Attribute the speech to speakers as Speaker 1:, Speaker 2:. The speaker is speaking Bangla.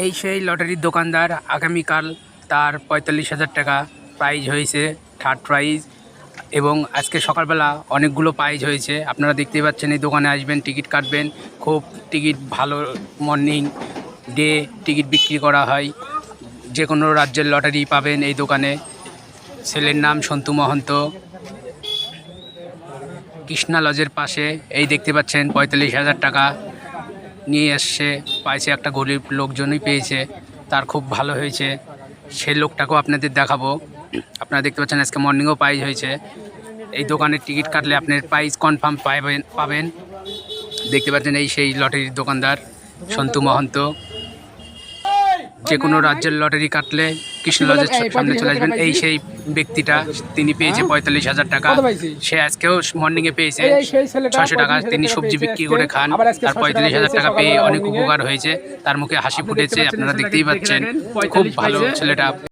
Speaker 1: এই সেই লটারির দোকানদার আগামীকাল তার ৪৫,০০০ টাকা প্রাইজ হয়েছে, থার্ড প্রাইজ। এবং আজকে সকালবেলা অনেকগুলো প্রাইজ হয়েছে। আপনারা দেখতেই পাচ্ছেন, এই দোকানে আসবেন, টিকিট কাটবেন। খুব টিকিট ভালো, মর্নিং ডে টিকিট বিক্রি করা হয়। যে কোনো রাজ্যের লটারি পাবেন এই দোকানে। ছেলের নাম সন্তু মহন্ত। কৃষ্ণা লজের পাশে এই দেখতে পাচ্ছেন ৪৫,০০০ টাকা নিয়ে এসছে, পাইছে একটা গরিব লোকজনই পেয়েছে, তার খুব ভালো হয়েছে। সেই লোকটাকেও আপনাদের দেখাবো। আপনারা দেখতে পাচ্ছেন আজকে মর্নিংও প্রাইজ হয়েছে। এই দোকানের টিকিট কাটলে আপনার প্রাইজ কনফার্ম পাবেন। দেখতে পাচ্ছেন এই সেই লটারির দোকানদার সন্তু মহন্ত। যে কোনো রাজ্যের লটারি কাটলে কৃষ্ণ লজের সামনে চলে আসবেন। এই সেই ব্যক্তিটা, তিনি পেয়েছে ৪৫,০০০ টাকা। সে আজকেও মর্নিংয়ে পেয়েছে ৬০০ টাকা। তিনি সবজি বিক্রি করে খান, তার ৪৫,০০০ টাকা পেয়ে অনেক উপকার হয়েছে। তার মুখে হাসি ফুটেছে, আপনারা দেখতেই পাচ্ছেন। খুব ভালো ছেলেটা।